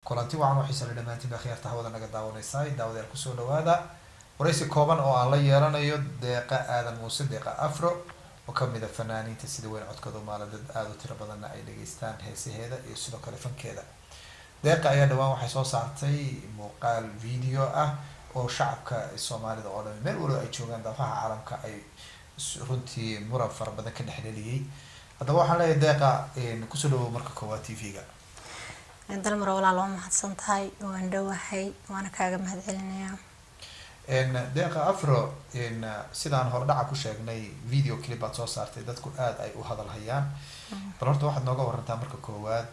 kulanti waxaan u xiisaa dhamaantiin akhyaarta hawada naga daawanaysaa daawadayaal kusoo dhawaada waraysi kooban oo aan la yeelanayo deeqa aadan muuse deeqa afro oo kamid ah fanaaniinta sida weyn codkooda maalin dad aada u tiro badanna ay dhageystaan heesaheeda iyo sidoo kale fankeeda. deeqa ayaa dhawaan waxay soo saartay muuqaal video ah oo shacabka Soomaalida oo dhan meel walba ay joogaan daafaha caalamka ay runtii muran fara badan ka dhexdheliyay. haddaba waxaan leeyahay deeqa kusoo dhawow marka koowaad TV-ga. dalmar walaalo mahadsan tahay waan dhawahay waana kaaga mahadcelinayaa. deeqa afro sidaan hore dhaca ku sheegnay video clip aad soo saartay dadku aad ay u hadal hayaan. bal horta waxaad nooga warantaa marka koowaad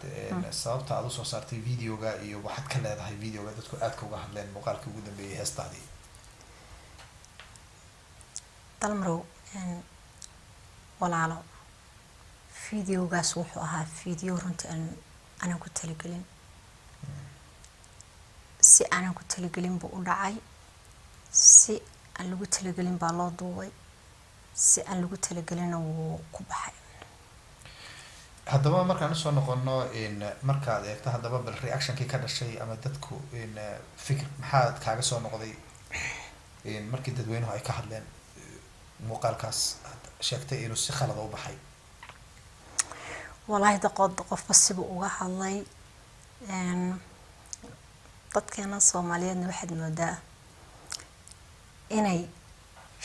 sababta aad u soo saartay videoga iyo waxaad ka leedahay videoga dadku aad ka uga hadleen muuqaalkii ugu dambeeyay heestaadii. dalmarow walaalo videogaas wuxuu ahaa video runtii aanan ku talagelin si aanan ku talagelin buu u dhacay si aan lagu talagelin baa loo duubay si aan lagu talagelinna wuu ku baxay. haddaba markaan usoo noqono markaad eegto haddaba bal reactionkii ka dhashay ama dadku fikir maxaad kaaga soo noqday markii dadweynuhu ay ka hadleen muuqaalkaas sheegtay inuu si khalad u baxay. والله دقود قف بس بقى هالله dadkeena Soomaaliyeed waxaad moodaa inay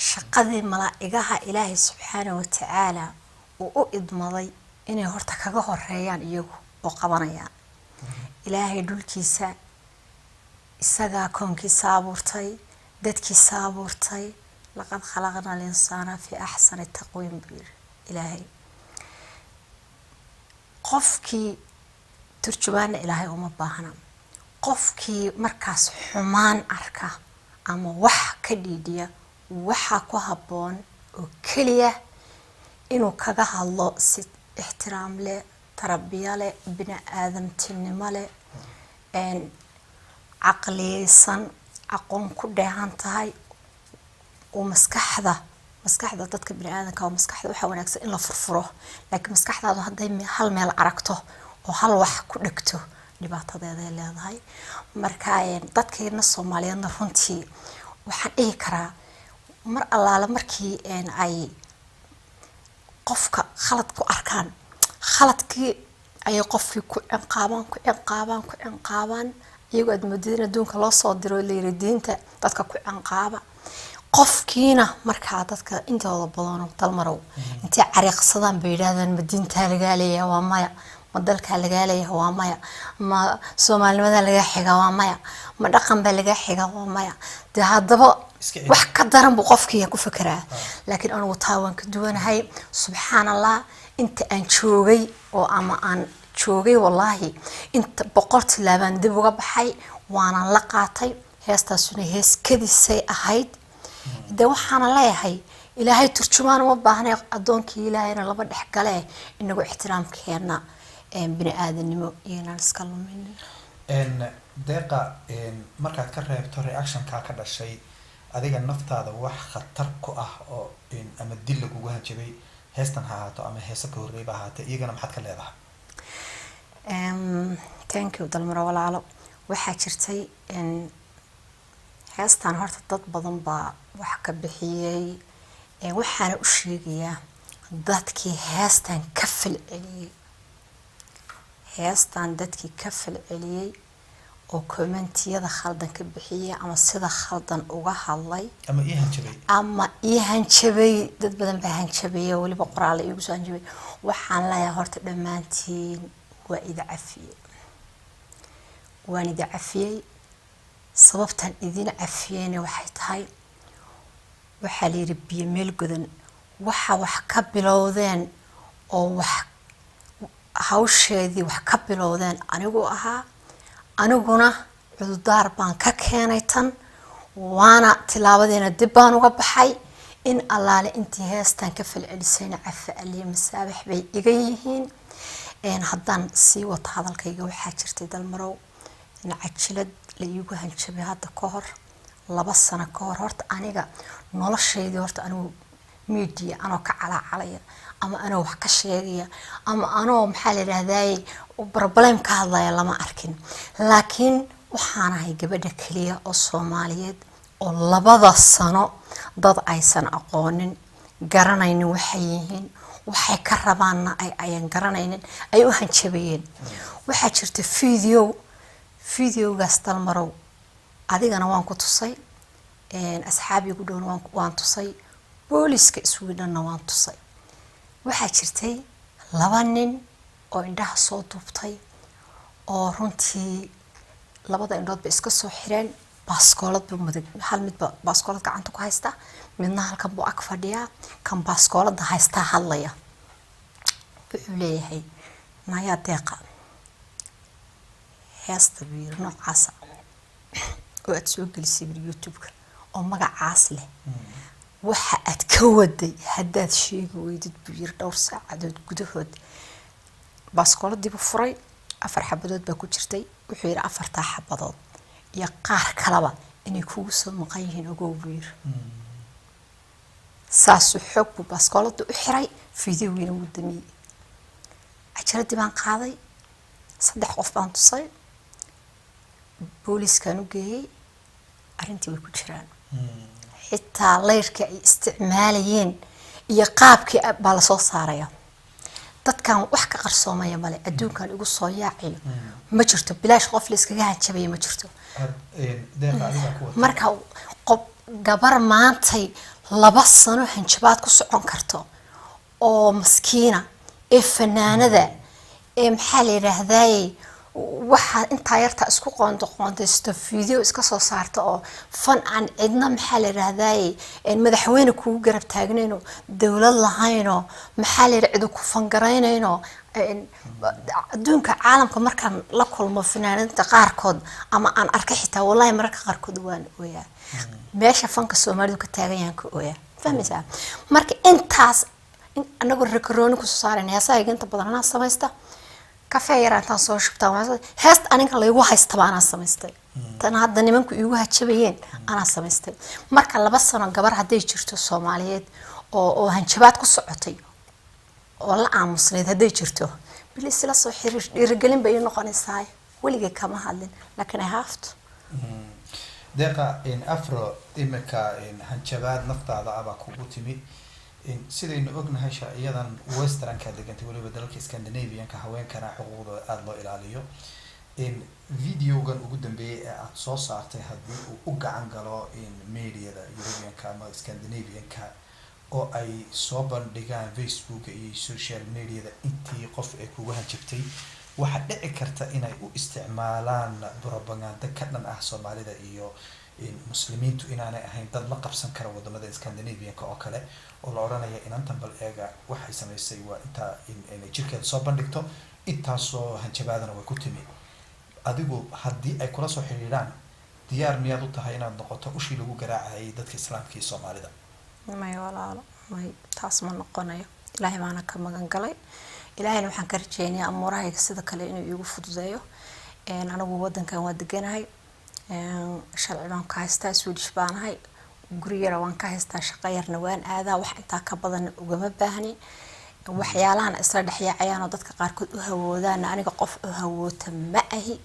shaqadii malaa'igaha Ilaahay subxaanahu wa ta'ala uu u idmaday inay horta kaga horeeyaan iyagu oo qabanayaan. Ilaahay dhulkiisa isaga koonkiisa abuurtay dadkiisa abuurtay laqad khalaqna al-insaana fi ahsani taqwiim Ilaahay qofkii turjubaan Ilaahay uma baahna qofkii markaas xumaan arka ama wax ka dhiidiya waxa ku haboon oo kaliya inuu kaga hadlo si ixtiraam leh tarbiya leh bini aadamtinimo leh aqlisan aqoon ku dheehan tahay oo maskaxda dadka bini aadamka oo maskaxda waxa wanaagsan in la furfuro laakiin maskaxdaadu haday hal meel aragto oo hal wax ku dhigto dhibaatadeeda ay leedahay. marka dadkeena Soomaaliyeedna runtii waxaan dhihi karaa mar allaala markii ay qofka khalad ku arkaan khaladkii ay qofkii ku ciqaaban iyagoo aad moodeen adduunka loo soo diro leeyihiin dadka ku ciqaaba qofkiina marka dadka intooda badan dalmarow intii cariiqsadaan bay yiraahdaan madiinta laga leeyahay waa maya ma dalka laga leeyahay waa maya ma Soomaalnimada laga xiga waa maya ma dhaqan ba laga xiga waa maya de haddaba wax ka daran buu qofkii ku fikiraa. laakiin anigu taawan ka duwanahay subxaanallah inta aan joogay oo ama aan joogay wallahi inta boqol tilaabaan dib uga baxay waana la qaatay heestaasuna hees kadisay ahayd. de waxaan leeyahay Ilaahay turjumaan uma baahnay adoonkii Ilaahayna laba dhex gale inagu ixtiraamkeena bini aadanimo iyo iska lumin. deeqa markaad ka reebto reaction-ka ka dhashay adiga naftaada wax khatar ku ah oo ama dil lagu hanjabay heestan ha ahaato ama heesa ka horreeyba ahaatay iyagana maxaad ka leedahay? thank you dalmaro walaalo waxaa jirtay heestan horta dad badan baa wax ka bixiyay waxaana u sheegayaa dadkii heestan ka falceliyay oo commentiyada khaldan ka bixiyay ama sida khaldan uga hadlay ama hanjabay dad badan baa hanjabay waliba qoraal igu soo hanjabay. waxaan leeyahay horta dhamaantiin waan ida cafiyay sababtan idin cafiyeen waxay tahay waxa la yiri biyo meel godan waxa wax ka bilowdeen oo wax hawsheedii wax ka bilowdeen aniguna cudurdaar baan ka keenay tan waana tilaabadeena dib baan uga baxay in allaale intii heestan ka falcelisayna cafa aliye masaabax bay iga yihiin. haddaan sii wata hadalkayga waxaa jirtay dalmarow nacajilad la iigu hanjabay hadda ka hor 2 sano ka hor horta aniga nolosheedii horta anigu media anoo ka calacalaya ama anoo wax ka sheegaya ama anoo maxaa la yiraahdaa problem ka hadlaya lama arkin laakiin waxaan ahay gabadha kaliya oo Soomaaliyeed oo 2 sano dad aysan aqoonin garanaynin waxay yihiin waxay ka rabaanna ayaan garanaynin ay u hanjabayeen waxa jirta videogaas dalmarow adigana waan ku tusay asxaabigu dhown waan tusay booliska Sweden waan tusay waxa jirtay 2 nin oo indhaha soo duubtay oo runtii labada indhoodba iska soo xireen baaskoolad buu madag hal midba baaskoolad gacanta ku haysta midna halkan buu ag fadhiyaa kan baaskoolada haysta hadlaya wuxuu leeyahay naya deeqa heesta biir noocaas oo aad soo gelisay YouTube-ka oo magacaas leh waxa aad ka waday haddaad sheegi weydid biir dhowr saacadood gudahood baaskooladii buu furay 4 xabadood baa ku jirtay wuxuu yiri 4 xabadood iyo qaar kalaba inay kugu soo maqan yihiin ogow biir saasu xog buu baaskoolada u xiray fiidiyowiina wuu damiyay ajaradii baan qaaday 3 qof baan tusay booliiskan u geeyay arintii way ku jiraan xitaa leerka ay isticmaalayeen iyo qaabkii baa la soo saaraya dadkan wax ka qarsoomaya male adduunkan igu soo yaaciyo ma jirto bilaash qof la iskaga hanjabay ma jirto marka qof gabar maantay 2 sano hanjabaad ku socon karto oo maskiina ee fanaanada ee maxaa la yiraahdaa waxa inta yarta isku qoondaysto video iska soo saarto oo fan aan cidna maxaa la yiraahdaa in madaxweyne kugu garab taagnayno dawlad lahayno maxaa la yiraahdaa ku fangareynayno adduunka caalamka markaan la kulmo fanaanada qaarkood ama aan arkay xitaa wallahi marka qaarkood waan ooyaa meesha fanka Soomaalidu ka taagan yahay ka ooyaa fahmaysaa marka intaas anagu rekooroni ku soo saarnaa yaasayga inta badan aan sameeysta kafee yaraan soo shubtaa heest aniga la igu haysta baan samaystay tan hadda nimanku igu hajabayeen ana samaystay marka 2 sano gabar haday jirto Soomaaliyeed oo hanjabaad ku socotay oo la aamusneed haday jirto bilis la soo xirigelin bay noqonaysaa waliga kama hadlin laakiin I have to deeqa in afro imika in hanjabaad naftaada aba kugu timid sidaynu ognahay sharciyadan westernka degantay waliba dalalka Scandinavian-ka haweenkana xuquuqdooda aad loo ilaaliyo in videogan ugu dambeeyay ee aad soo saartay hadii uu u gacan galo in media-da European-ka ama Scandinavian-ka oo ay soo bandhigaan Facebook iyo social media-da intii qof ay kugu hanjabtay waxa dhici karta inay u isticmaalaan propaganda ka dhan ah Soomaalida iyo muslimiintu inaanay ahayn dad la qabsan kara wadamada Scandinavian-ka oo kale oo la oranayo inantan bal eega waxay sameysay waa inta in jirkeeda soo bandhigto intaasoo hanjabaadana way ku timi adigu hadii ay kula soo xiriiraan diyaar miyaad u tahay inaad noqoto ushii lagu garaacay dadka Islaamka iyo Soomaalida may walaalo may taas ma noqonayo ilaahay baana ka magan galay ilaahayna waxaan ka rajeynayaa amurahayga sida kale inuu igu fududeeyo anagu wadankan waa deganahay sharciyan ka haystaa Swedish baanahay guriyada waan ka haystaa shaqo yarna waan aadaa wax inta ka badan ugama baahni waxyaalahan isla dhaxyaacayaan oo dadka qaarkood u hawoodaan aniga qof u hawoota ma ahi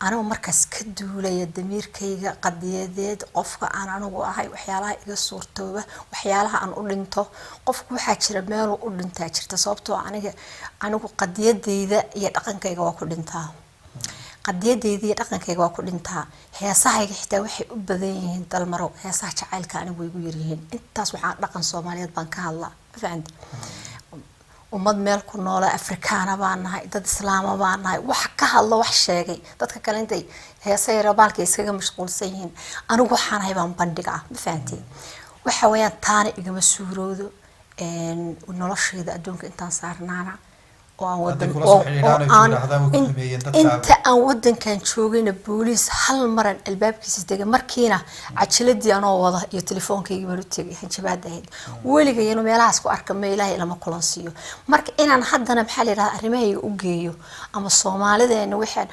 anigu markaas ka duulaya damiirkayga qadiyadeed qofka aan anigu ahay waxyaalaha iga suurtooba waxyaalaha aan u dhinto qofku waxa jira meel uu u dhintaa jirta sababtoo anigu qadiyadeyda iyo dhaqankayga waa ku dhintaa qadiyadeyda iyo dhaqankayga waa ku dhintaa heesahayga xitaa waxay u badan yihiin dalmaro heesaha jacaylka anigu way igu yaryihiin intaas waxaan dhaqan Soomaaliyeed baan ka hadlaa fahant ummad meel ku nool Afrikaana baan nahay dad Islaama baan nahay wax ka hadlo wax sheegay dadka kale intay heesay rabaalka iskaga mashquulsan yihiin anigu waxaan ahay baan bandhigaa ma fahantiin waxa weeyaan taana igama suuroodo noloshayda adduunka intaan saarnaana inta aan wadankan joogayna booliis hal maran albaabkiisa dega markiina cajiladii anoo wada iyo telefoonkayga baan u tagay hanjabaad ahayd weligayna meelahaas ku arka ma ilaahay lama kulansiyo marka inaan haddana maxaa la yiraahdaa arrimahayga u geeyo ama Soomaalideena waxa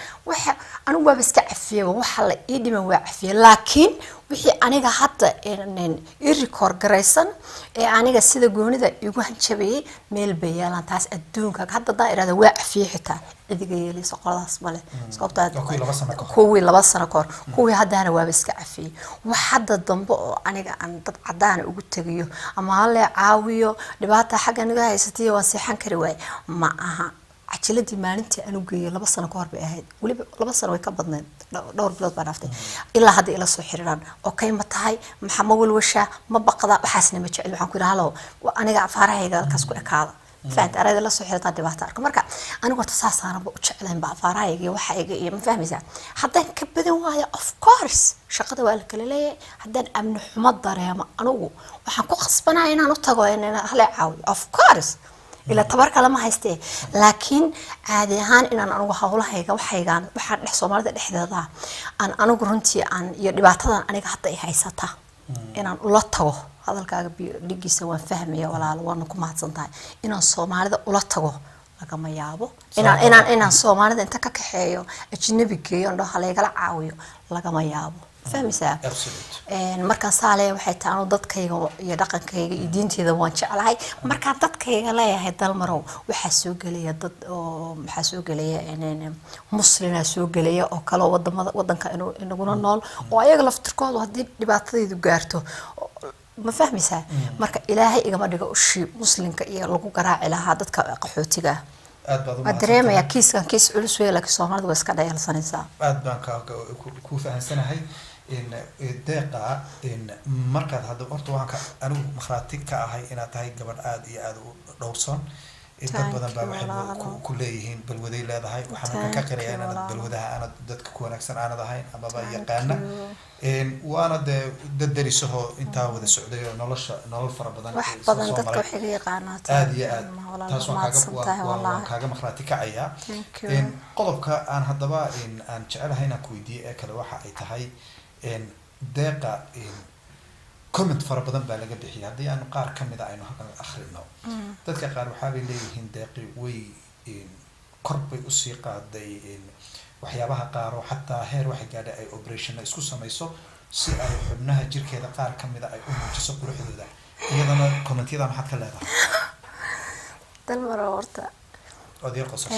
anigu waa iska cafiyay waxa la ii dhiman waa cafiyay laakiin wixii aniga hadda i record garaysan ee aniga sida goonida igu hanjabayay meel bay yaalaan taas adduunka hadda daa iraada waa cafiye xitaa cidiga yeelaysa qoladaas male sababta kuwii 2 sano kahor kuwii haddana waaba iska cafiyey wax hadda dambe oo aniga aan dad cadaan ugu tagayo ama hal caawiyo dhibaata xagga naga haysatay waan seexan kari waay ma aha cajiladii maalintii aan u geeyay 2 sano kahor bay ahayd waliba 2 sano way ka badnayd dhowr bilood baan aftay ilaa hadda ila soo xiriiraan okay ma tahay maxamed walwasha ma baqda waxaasna ma jecel waxaan ku yiraahdo aniga afaarahayga halkaas ku ekaada faad arada la soo xiriirta dhibaato arko marka anigu tasaasana u jecelayn ba afaarahayga waxa ay ma fahmaysaa haddaan ka badan waayo of course shaqada waa la kala leeyahay haddaan amni xumo dareemo anigu waxaan ku qasbanahay inaan u tago inaan hal caawiyo of course ila tabarka lama haystee laakiin caadi ahaan inaan anigu hawlahayga waxaan dhex Soomaalida dhexdeeda aan anigu runtii aan iyo dhibaatadan aniga hadda ay haysata inaan ula tago hadalkaaga dhigiisa waan fahmaya walaal waan ku mahadsantahay inaan Soomaalida ula tago lagama yaabo inaan Soomaalida inta ka kaxeeyo ajnabigeeyo oo haleegala caawiyo lagama yaabo fahmaysaa marka saale waxay taano dadkayga iyo dhaqankayga iyo diinteeda waan jeclahay marka dadkayga leeyahay dalmarow waxa soo galaya dad oo waxa soo galaya muslimiina soo galaya oo kala wadanka inaguna nool oo ayaga laftirkoodu hadii dhibaatadoodu gaarto ma fahmaysaa marka ilaahay igama dhigo ushi muslimka iyo lagu garaaci lahaa dadka qaxootiga aad dareemaya kiis culus weey laakiin Soomaalidu way iska dhayalsanaysaa aad baan ku fahansanahay in deeqa in markaad hadda horta waxaan ka anigu makhraati ka ahay inaad tahay gabadh aad iyo aad u dhowrsan dad badan baa waxay ku leeyihiin balwaday leedahay waxaan ka qiraya inaad balwadaha aanad dadka ku wanaagsan aanad ahayn ama ba yaqaana waana dad darisaho intaa wada socday oo nolol fara badan dadka waxay yaqaanaa aad iyo aad taas waan kaaga makhraati kacaya qodobka aan haddaba aan jecelahay inaan ku weydiiyo ee kale waxa ay tahay deeqa comment fara badan baa laga bixiyay hadii aan qaar kamid ah aynu halkan akhrino dadka qaar waxa ay leeyihiin deeqi way korbay u sii qaaday waxyaabaha qaar oo xataa heer waxay gaadhay ay operation isku samayso si ay xubnaha jirkeeda qaar kamid ah ay u muujiso quruxdooda iyadana comment-yada maxaad ka leedahay dalmaro horta أدير قصص.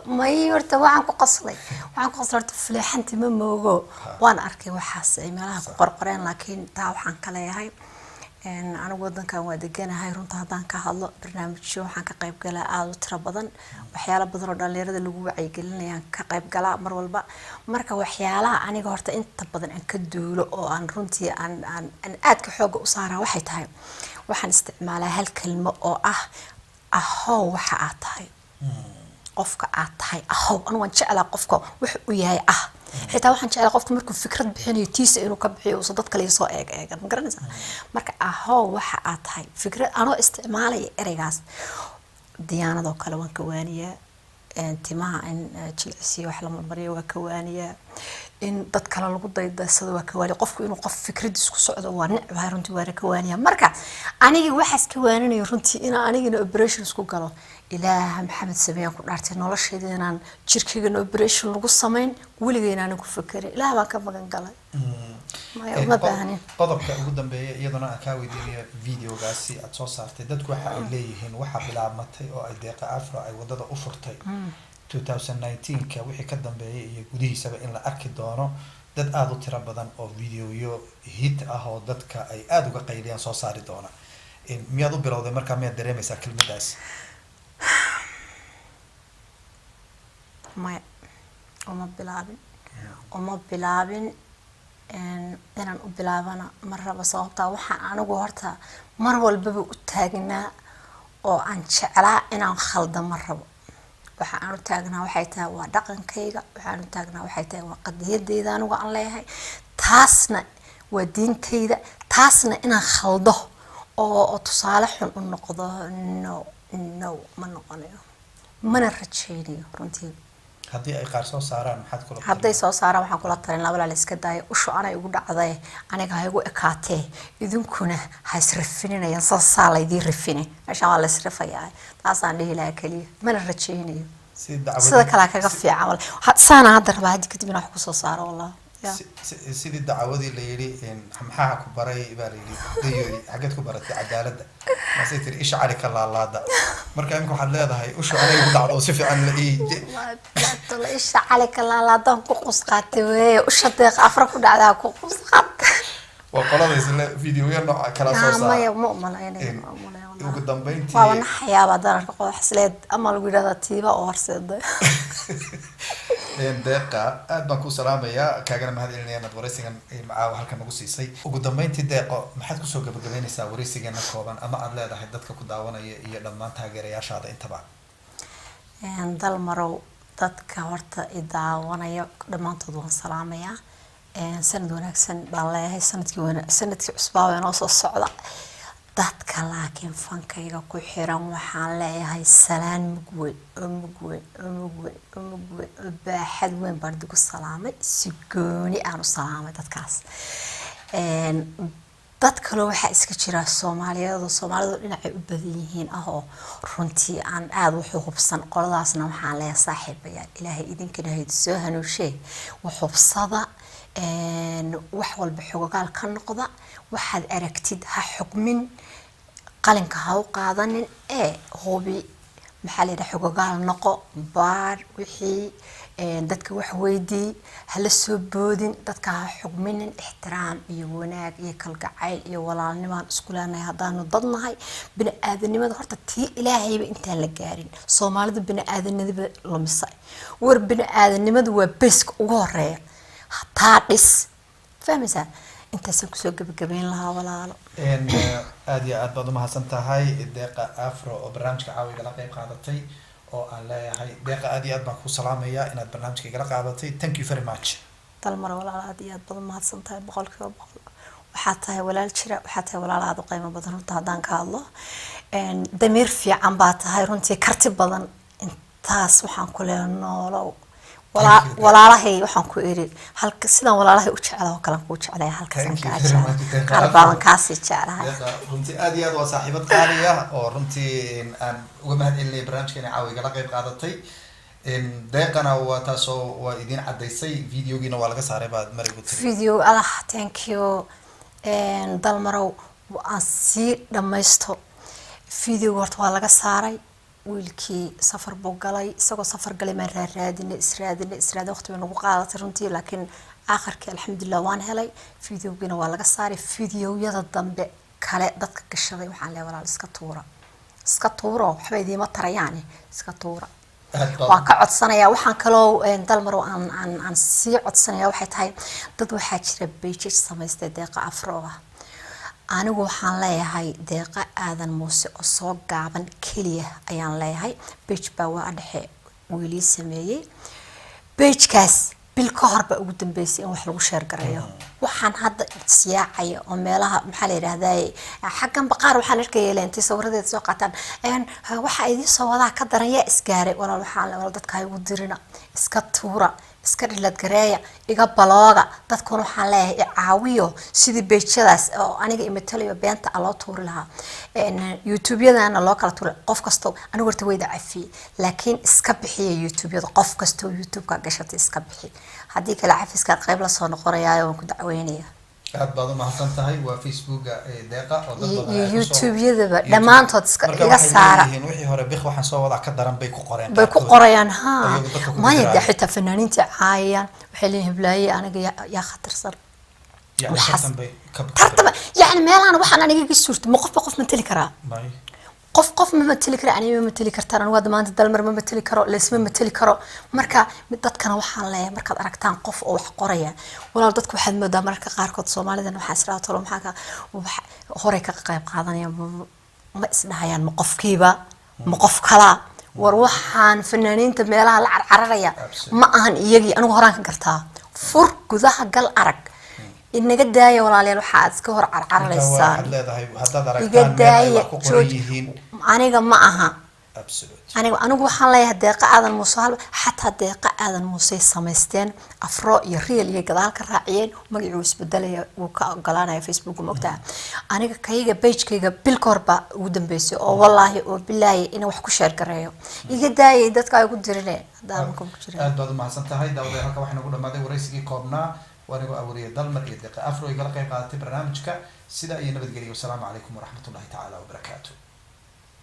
ما يورت وعن قصلي horta fleexanti ma moogo waan arkay waxaas ay meelaha ku qorqoreen laakiin taa waxaan ka leeyahay anigu wadankan waa deganahay runta hadaan ka hadlo barnaamijyo waxaan ka qayb galaa aad u tiro badan waxyaalo badan oo dhalinyarada lagu wacyigelinayaan ka qayb galaa mar walba marka waxyaalaha aniga horta inta badan aan ka duulo oo aan runtii aan aad ka xoog u saaraa waxay tahay waxaan isticmaalaa hal kelmo oo ah ahow waxa aad tahay qofka aad tahay ahow anu waan jeclaa qofka wuxuu u yahay xitaa waxaan jeclaa qofka markuu fikrad bixinayo tiisa inuu ka bixiyo oo dad kale soo eegan ma garanaysaa marka ahow waxa aad tahay fikrad anoo isticmaalaya ereygaas diyaanadoo kale waan ka waaniyaa timaha in jilcisiyo wax la marmariyo waa ka waaniyaa in dad kale lagu daydaysado waa ka waaniyaa qofku inuu qof fikrad isku socdo waa necbaa runtii waa ka waaniyaa marka aniga waxaas ka waaninayo runtii in anigana operation isku galo ilaaha maxamed sameeyaan ku dhaartay nolosheeda inaan jirkayga operation lagu sameyn weligeena aan ku fakirin ilaaha baan ka magan galay ma baahanin qodobka ugu dambeeya iyadana aan ka weydiinayo videogaasi aad soo saartay dadku waxa ay leeyihiin waxa bilaabmatay oo ay deeqa afro ay wadada u furtay 2019 ka wixii ka dambeeyay iyo gudihiisaba in la arki doono dad aad u tiro badan oo videoyo hit ah oo dadka ay aad uga qayliyaan soo saari doona miyaad u bilowday markaa miyaad dareemaysaa kelmadaas ما وما بلابن inaan u bilaabana marraba sababta waxaan anigu horta mar walba u taagnaa oo aan jeclaa inaan khaldo marrabo waxa aan u taagnaa waxay tahay waa dhaqankayga waxaan u taagnaa waxay tahay waa qadiyadeyda anigu aan leeyahay taasna waa diintayda taasna inaan khaldo oo tusaale xun u noqdo no ma noqonayo mana rajaynayo runtii hadii ay qaar soo saaraan maxaad kula haday soo saaraan waxaan kula talin laba la iska daayo usho anay ugu dhacday aniga hay ugu ekaatee idinkuna ha israfinayaan saalaydii rifine meesha waa la israfayaa taasaan dhihi lahaa kaliya mana rajaynayo sida kala kaga fiican wal saana hadda rabaa hadii kadib inaan wax ku soo saaro wallahi sidii dacwadii la yiri maxaa ku baray baa la yiri dayoy xageed ku baratay cadaaladda maasay tiri isha cali ka laalaada marka imka waxaad leedahay usha anay u dhacdo si fiican la la isha cali ka laalaada ku qusqaatay way usha deeq afra ku dhacdaa ku qusqaatay وقالوا إسلا فيديو ينوع كلا صوصا ما يؤمن يعني وقدام بنتي وانا حياة بدر قو حسلت أما الويرة تيبا أورسد دقة أدبكو سلام يا كأجنا ما هذه اللي أنا وريسين مع وهالكن نقصي سي وقدام بنتي دقة ما حد كسوق بقولين يسا وريسين أنا كوبان أما أدلى ده حدتك كداونا لما تهاجر يا شاطئ أنت بعد يعني دل مرو dadka horta idaawanaya dhamaantood waan salaamayaa sanad wanaagsan baan leeyahay sanadkii cusbaa waa inoo soo socda dadka laakiin fankayga ku xiran waxaan leeyahay salaan mugweyn baaxad weyn baan digu salaamay si gooni aan u salaamay dadkaas dad kale waxa iska jira Soomaalidu dhinacay u badan yihiin oo runtii aan aad wax u hubsan qoladaasna waxaan leeyahay saaxiibayaal Ilaahay idinkana hayd soo hanuushay wax hubsada wax walba xogogaal ka noqda waxaad aragtid ha xukmin qalinka ha u qaadanin hoobi maxaa leeyahay xogogaal noqo baar wixii dadka wax weydii hala soo boodin dadka ha xugminin ixtiraam iyo wanaag iyo kalgacayl iyo walaalnimo isku leenahay hadaan dadnahay bini aadanimada horta tii ilaahayba intaan la gaarin Soomaalidu bini aadanimada lumisay war bini aadanimadu waa basic ugu horeeya taa dhis fahmaysa intaas ku soo gabagabeyn lahaa walaalo aad iyo aad baad u mahadsan tahay deeqa afro oo barnaamijka caawiga la qayb qaadatay oo aan leeyahay deeqa aad iyo aad baan ku salaamayaa inaad barnaamijka igala qaadatay thank you very much dalmar walaal aad iyo aad baad u mahadsan tahay boqolkiiba boqol waxaad tahay walaal jira waxaad tahay walaal aad u qiimo badan runta haddaan ka hadlo damiir fiican baa tahay runtii karti badan intaas waxaan ku leeyahay noolow walaalahay waxaan ku iri halka sidaan walaalahay u jecelahay oo kale ku jecelahay halkaas ka jecelahay qalbaan kaasi jecelahay runtii aad iyo aad waa saaxiibad qaali ah oo runtii aan uga mahadcelinay barnaamijkeena caawiga la qayb qaadatay deeqana waa taasoo waa idin cadaysay videogiina waa laga saaray baad mar igu tiri video allah thank you dalmarow aan si dhamaysto video horta waa laga saaray wiilkii safar buu galay isagoo safar galay ma raadinay israadin waqti weyn ugu qaadatay runtii laakiin aakhirkii alxamdulillah waan helay videogiina waa laga saaray videoyada dambe kale dadka gashaday waxaan leeyahay walaal iska tuuro waxba idiima tarayaan iska tuura waa ka codsanayaa waxaan kaloo dalmar aan sii codsanayaa waxay tahay dad waxaa jira page samaystay deeqa afro anigu waxaan leeyahay deeqa aadan muuse oo soo gaaban kaliya ayaan leeyahay page baa waa dhaxe wiili sameeyay page-kaas bil ka hor ba ugu dambeysay in wax lagu share gareeyo waxaan hadda siyaacay oo meelaha maxaa la yiraahdaa xaqan baqaar waxaan arkay leentay sawiradeed soo qaataan waxa ay soo wadaa ka daran yaa isgaaray walaal waxaan leeyahay dadka ay ugu dirina iska tuura iska dhilad gareeya iga balooga dadkuna waxaan leeyahay caawiyo sidii beejadaas oo aniga imataliyo beenta loo tuuri lahaa youtube-yadana loo kala tuuri qof kasto anigu horta wayda cafi laakiin iska bixiya youtube-yada qof kasto youtube-ka gashatay iska bixi hadii kala cafiska qayb la soo noqonayaa oo ku dacweynaya aad baad u mahadsan tahay waa Facebook deeqa oo dad badan youtube-yada dhamaantood iga saara wixii hore bix waxaan soo wada ka daran bay ku qorayaan ma yada xitaa fanaaniinta caayaan waxay leeyihiin blaaye aniga yaa khatarsan tartaba yani meelahan waxaan aniga ka suurto ma qof ma tali karaa qof ma matali karo aniga ma matali kartaan aniga wada maanta dalmar ma matali karo leesma matali karo marka dadkana waxaan leeyahay markaad aragtaan qof oo wax qoraya walaal dadku waxaad moodaa marka qaarkood Soomaalidan waxa isla tolo maxaa ka hore ka qayb qaadanaya ma isdhahayaan ma qofkiiba ma qof kala war waxaan fanaaniinta meelaha la carcararaya ma ahan iyagii anigu horaan ka gartaa fur gudaha gal arag inaga daaya walaalayaal waxa aad iska hor carcaraysaa hadaad aragtaan ku qorayihiin aniga ma aha anigu waxaan leeyahay deeqa aadan muuse xataa deeqa aadan muuse samaysteen afro iyo real iyo gadaal ka raaciyeen magaciisu isbedelaya uu ka ogolaanaya Facebook mogtaa aniga kayga page-kayga bil korba ugu dambeysay oo wallahi oo bilaahi in wax ku share gareeyo iga daayay dadka ay ku dirineen aad baad u mahadsan tahay daawada halka waxaan ugu dhamaaday wareysigii koobnaa وأنا أوريه دلمر يدقى أفرو يقلق قاعدة برنامجك سيدا أي نبت قليل والسلام عليكم ورحمة الله تعالى وبركاته.